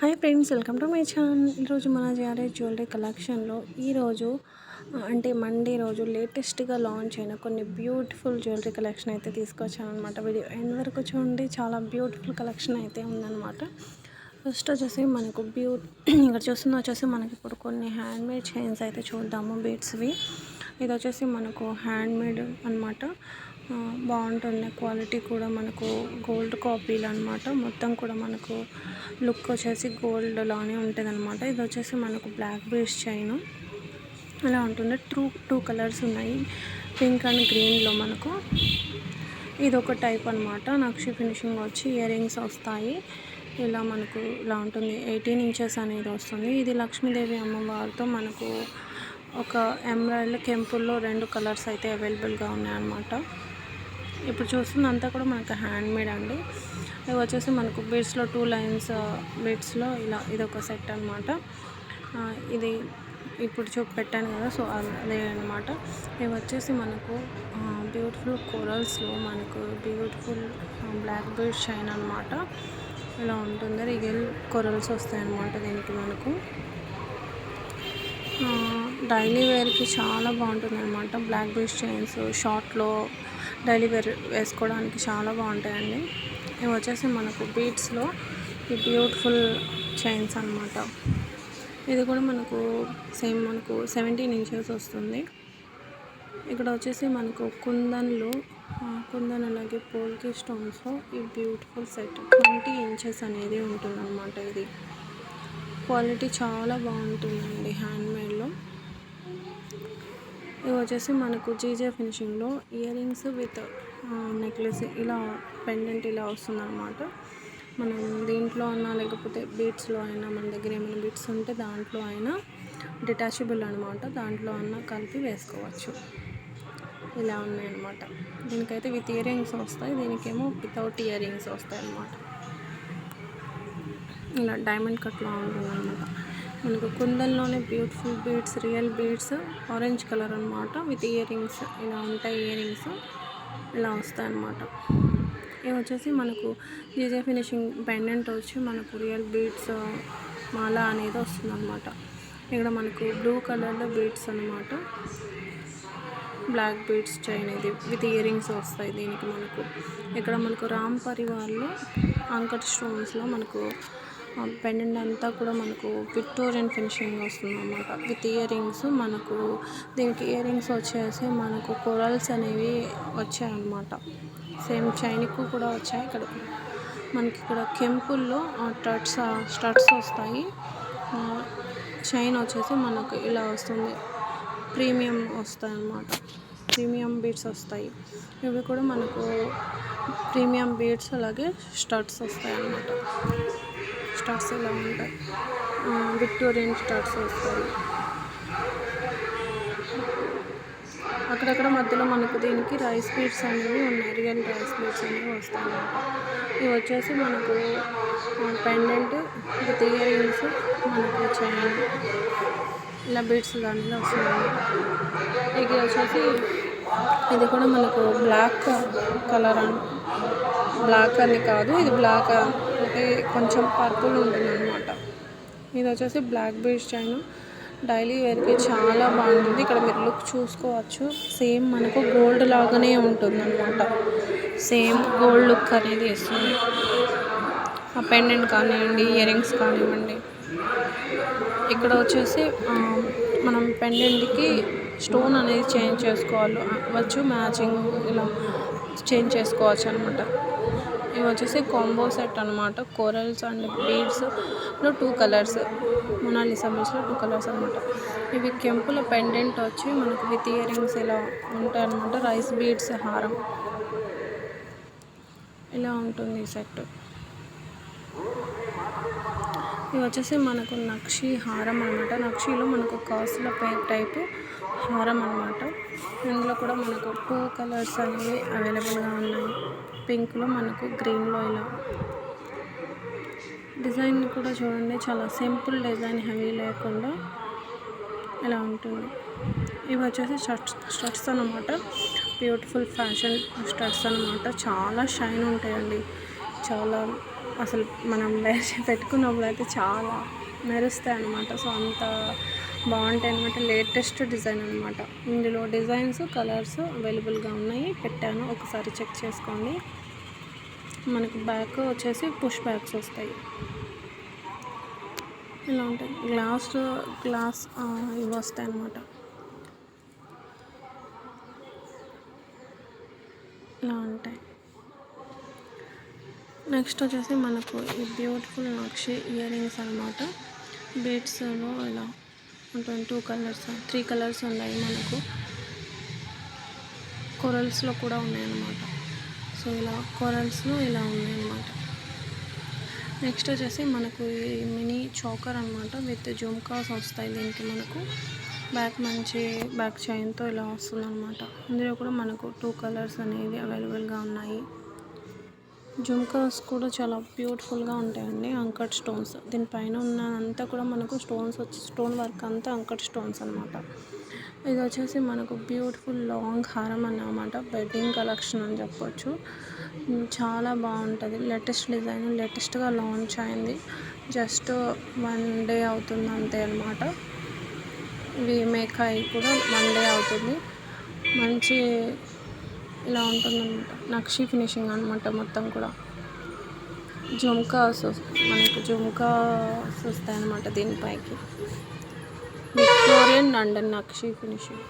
Hi friends, welcome to my channel. ఈరోజు మన GRS jewellery కలెక్షన్లో ఈరోజు అంటే మండే రోజు లేటెస్ట్గా లాంచ్ అయిన కొన్ని బ్యూటిఫుల్ జ్యువెలరీ కలెక్షన్ అయితే తీసుకొచ్చాను అనమాట. వీడియో ఎండ్ వరకు చూడండి, చాలా బ్యూటిఫుల్ కలెక్షన్ అయితే ఉందన్నమాట. ఫస్ట్ వచ్చేసి మనకు ఇక్కడ వచ్చేసి మనకి ఇప్పుడు కొన్ని హ్యాండ్మేడ్ చైన్స్ అయితే చూద్దాము, బీడ్స్వి. ఇది వచ్చేసి మనకు హ్యాండ్మేడ్ అనమాట. బాగుంటుంది, క్వాలిటీ కూడా మనకు గోల్డ్ కాపీలు అనమాట. మొత్తం కూడా మనకు లుక్ వచ్చేసి గోల్డ్ లానే ఉంటుంది అనమాట. ఇది వచ్చేసి మనకు బ్లాక్ బీడ్స్ చైన్ అలా ఉంటుంది. టూ కలర్స్ ఉన్నాయి, పింక్ అండ్ గ్రీన్లో. మనకు ఇది ఒక టైప్ అనమాట. నక్షి ఫినిషింగ్ వచ్చి ఇయర్ రింగ్స్ వస్తాయి. ఇలా మనకు ఇలా ఉంటుంది. 18 ఇంచెస్ అనేది వస్తుంది. ఇది లక్ష్మీదేవి అమ్మవారితో మనకు ఒక ఎమరాల్డ్ కెంపుల్లో 2 కలర్స్ అయితే అవైలబుల్గా ఉన్నాయన్నమాట. ఇప్పుడు చూస్తుందంతా కూడా మనకు హ్యాండ్మేడ్ అండి. ఇవి వచ్చేసి మనకు బీడ్స్లో 2 లైన్స్ బీడ్స్లో ఇలా ఇదొక సెట్ అనమాట. ఇది ఇప్పుడు పెట్టాను కదా, సో అదే అనమాట. ఇవి వచ్చేసి మనకు బ్యూటిఫుల్ కోరల్స్లో మనకు బ్యూటిఫుల్ బ్లాక్ బీడ్స్ షైన్ అనమాట. ఇలా ఉంటుంది. రియల్ కొరల్స్ వస్తాయి అన్నమాట దీనికి. మనకు డైలీ వేర్కి చాలా బాగుంటుంది అనమాట. బ్లాక్ బీడ్స్ చైన్స్ షార్ట్లో డైలీ వేర్ వేసుకోవడానికి చాలా బాగుంటాయండి. ఇవి వచ్చేసి మనకు బీడ్స్లో ఈ బ్యూటిఫుల్ చైన్స్ అనమాట. ఇది కూడా మనకు సేమ్ మనకు 17 ఇంచెస్ వస్తుంది. ఇక్కడ వచ్చేసి మనకు కుందన్ అలాగే పోల్కి స్టోన్స్లో ఈ బ్యూటిఫుల్ సెట్ 20 ఇంచెస్ అనేది ఉంటుంది అనమాట. ఇది క్వాలిటీ చాలా బాగుంటుందండి హ్యాండ్మేడ్లో. ఇవి వచ్చేసి మనకు జీజే ఫినిషింగ్లో ఇయర్ రింగ్స్ విత్ నెక్లెస్ ఇలా పెండెంట్ ఇలా వస్తుంది అనమాట. మనం దీంట్లో అయినా లేకపోతే బీడ్స్లో అయినా, మన దగ్గర ఏమైనా బీడ్స్ ఉంటే దాంట్లో అయినా డిటాచబుల్ అనమాట, దాంట్లో అయినా కలిపి వేసుకోవచ్చు. ఇలా ఉన్నాయి అనమాట. దీనికైతే విత్ ఇయర్ రింగ్స్ వస్తాయి, దీనికేమో వితౌట్ ఇయర్ రింగ్స్ వస్తాయి అన్నమాట. ఇలా డైమండ్ కట్లో ఉంటుంది అనమాట. మనకు కుందన్లోనే beautiful beads, real beads, orange colour అనమాట. విత్ ఇయర్ రింగ్స్ ఇలా ఉంటాయి. ఇయర్ రింగ్స్ ఇలా వస్తాయి అన్నమాట. ఇవి వచ్చేసి మనకు జీజే ఫినిషింగ్ పెండెంట్ వచ్చి మనకు రియల్ బీడ్స్ మాల అనేది వస్తుంది అనమాట. ఇక్కడ మనకు బ్లూ కలర్లో బీడ్స్ అనమాట. బ్లాక్ బీడ్స్ చైన్ ఇది విత్ ఇయర్ రింగ్స్ వస్తాయి దీనికి. మనకు ఇక్కడ మనకు రామ్ పరివార్లో అంకట్ స్టోన్స్లో మనకు పెండెంట్ అంతా కూడా మనకు విక్టోరియన్ ఫినిషింగ్ వస్తుంది అన్నమాట. విత్ ఇయర్ రింగ్స్ మనకు దీనికి ఇయర్ రింగ్స్ వచ్చేసి మనకు కోరల్స్ అనేవి వచ్చాయన్నమాట. సేమ్ చైన్కు కూడా వచ్చాయి. ఇక్కడ కెంపుల్లో స్టడ్స్ వస్తాయి. చైన్ వచ్చేసి మనకు ఇలా వస్తుంది. ప్రీమియం వస్తాయి అన్నమాట. ప్రీమియం బీడ్స్ వస్తాయి. ఇవి కూడా మనకు ప్రీమియం బీడ్స్ అలాగే స్టడ్స్ వస్తాయి అన్నమాట. స్టడ్స్ ఇలా ఉంటాయి. విక్టోరియన్ స్టడ్స్ వస్తాయి. అక్కడక్కడ మధ్యలో మనకు దీనికి రైస్ బీడ్స్ అనేవి ఉన్నాయి. రియల్ రైస్ బీడ్స్ అనేవి వస్తాయి అన్నమాట. ఇవి వచ్చేసి మనకు పెండెంట్ విత్ ఇయర్ రింగ్స్, మనకు చైన్ ఇలా బీడ్స్ దాంట్లో వస్తుంది అన్నమాట. ఇది వచ్చేసి ఇది కూడా మనకు బ్లాక్ కలర్ బ్లాక్ అని కాదు, ఇది బ్లాక్ అంటే కొంచెం పర్పుల్ ఉంటుంది అనమాట. ఇది వచ్చేసి బ్లాక్ బీడ్స్ చైన్. డైలీ వేర్కి చాలా బాగుంటుంది. ఇక్కడ మీరు లుక్ చూసుకోవచ్చు. సేమ్ మనకు గోల్డ్ లాగానే ఉంటుంది అనమాట. సేమ్ గోల్డ్ లుక్ అనేది ఇస్తుంది. ఆ పెండెంట్ కానివ్వండి, ఇయర్ రింగ్స్ కానివ్వండి. ఇక్కడ వచ్చేసి మనం పెండెంట్కి స్టోన్ అనేది చేంజ్ చేసుకోవచ్చు, మ్యాచింగ్ ఇలా చేంజ్ చేసుకోవచ్చు అనమాట. ఇవి వచ్చేసి కాంబో సెట్ అనమాట. కోరల్స్ అండ్ బీడ్స్లో 2 కలర్స్, మొనాలిసా బీడ్స్లో 2 కలర్స్ అనమాట. ఇవి కెంపుల పెండెంట్ వచ్చి మనకు విత్ ఇయర్ రింగ్స్ ఇలా ఉంటాయి అనమాట. రైస్ బీడ్స్ హారం ఇలా ఉంటుంది ఈ సెట్. ఇవి వచ్చేసి మనకు నక్షి హారం అనమాట. నక్షిలో మనకు కాసుల టైపు హారం అనమాట. ఇందులో కూడా మనకు 2 కలర్స్ అనేవి అవైలబుల్గా ఉన్నాయి. పింక్లో మనకు గ్రీన్లో ఇలా డిజైన్ కూడా చూడండి, చాలా సింపుల్ డిజైన్, హెవీ లేకుండా ఇలా ఉంటుంది. ఇవి వచ్చేసి స్టడ్స్ అనమాట. బ్యూటిఫుల్ ఫ్యాషన్ స్టడ్స్ అనమాట. చాలా షైన్ ఉంటాయండి. చాలా అసలు మనం వేసి పెట్టుకున్నప్పుడు అయితే చాలా మెరుస్తాయి అన్నమాట. సో అంత బాగుంటాయి అన్నమాట. లేటెస్ట్ డిజైన్ అనమాట. ఇందులో డిజైన్స్ కలర్స్ అవైలబుల్గా ఉన్నాయి, పెట్టాను, ఒకసారి చెక్ చేసుకోండి. మనకు బ్యాక్ వచ్చేసి పుష్ బ్యాగ్స్ వస్తాయి, ఇలా ఉంటాయి. గ్లాస్ ఇవి వస్తాయి అన్నమాట, ఇలా ఉంటాయి. నెక్స్ట్ వచ్చేసి మనకు ఈ బ్యూటిఫుల్ నక్షి ఇయర్ రింగ్స్ అనమాట. బీడ్స్లో ఇలా ఉంటుంది. 3 కలర్స్ ఉన్నాయి మనకు. కొరల్స్లో కూడా ఉన్నాయన్నమాట. సో ఇలా కొరల్స్లో ఇలా ఉన్నాయన్నమాట. నెక్స్ట్ వచ్చేసి మనకు ఈ మినీ చోకర్ అనమాట. విత్ జుమ్కాస్ వస్తాయి దీనికి. మనకు మంచి బ్యాక్ చైన్తో ఇలా వస్తుంది అనమాట. ఇందులో కూడా మనకు 2 కలర్స్ అనేవి అవైలబుల్గా ఉన్నాయి. జుమ్కాస్ కూడా చాలా బ్యూటిఫుల్గా ఉంటాయండి. అంకట్ స్టోన్స్ దీనిపైన ఉన్నదంతా కూడా మనకు స్టోన్ వర్క్ అంతా అంకట్ స్టోన్స్ అనమాట. ఇది వచ్చేసి మనకు బ్యూటిఫుల్ లాంగ్ హారం అన్నమాట. వెడ్డింగ్ కలెక్షన్ అని చెప్పొచ్చు. చాలా బాగుంటుంది. లేటెస్ట్ డిజైన్, లేటెస్ట్గా లాంచ్ అయింది. జస్ట్ 1 డే అవుతుంది అంతే అనమాట. ఇవి మేక్ అయ్యి కూడా 1 డే అవుతుంది. మంచి ఇలా ఉంటుందన్నమాట. నక్షి ఫినిషింగ్ అనమాట మొత్తం కూడా. మనకు జుమ్కాస్ వస్తాయన్నమాట దీనిపైకి. విక్టోరియన్ లండన్ నక్షి finishing.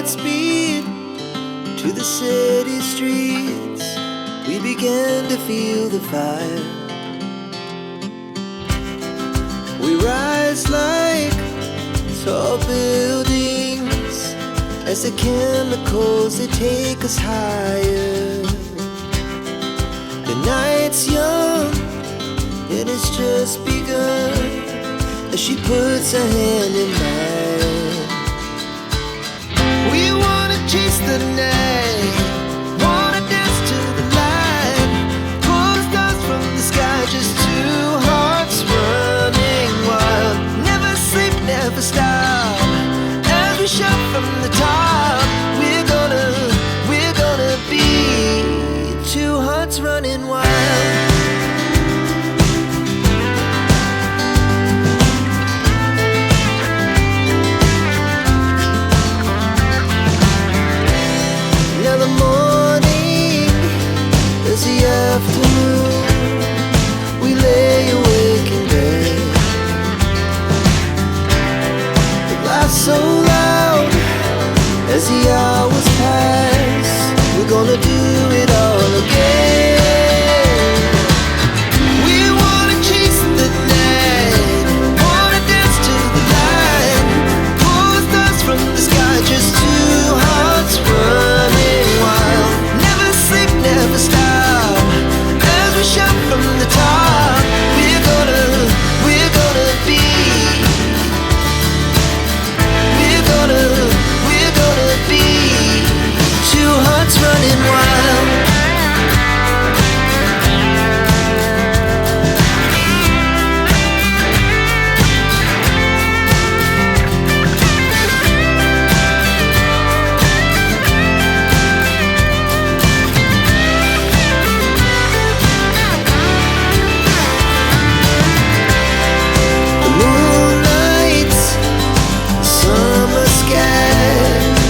hearts beat to the city streets. We began to feel the fire. We rise like tall buildings as the chemicals, they take us higher. The night's young and it's just begun as she puts her hand in mine. We wanna chase the night, wanna dance to the light, pull the stars from the sky, just two hearts running wild. Never sleep, never stop, as we shout from the top. We're gonna be two hearts running wild. Now the morning is the afternoon. We lay awake in bed. The laughs so loud as the hours pass. We're gonna do it all again. We wanna chase the night, wanna dance to the light, pull the stars from the sky, just two hearts running wild. Never sleep, never stop, as we shout from the top. We're gonna be, we're gonna be two hearts running wild. The moonlight, summer sky,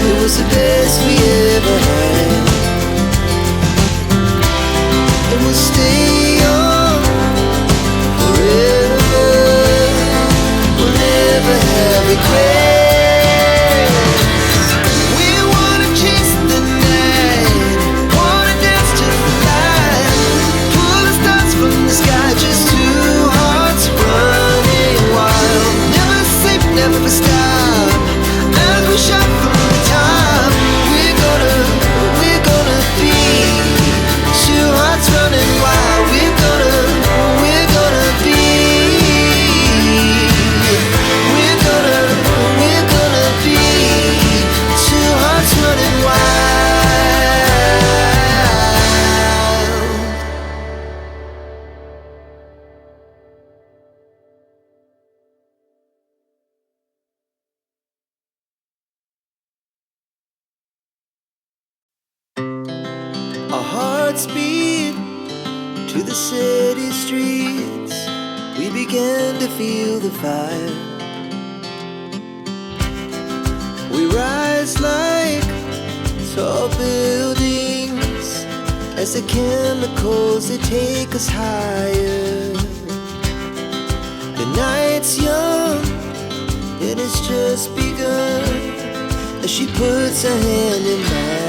it was the best we ever had. And we'll stay young forever. We'll never have regrets. We wanna chase the night, wanna dance to the light, pull the stars from the sky, just two hearts running wild. Never sleep, never stop, as we shout from the top. We're gonna be two hearts running wild. We're gonna be, we're gonna be two hearts running wild. Our hearts beat to the city streets. We began to feel the fire. We rise like tall buildings as the chemicals, they take us higher. The night's young and it's just begun as she puts her hand in mine.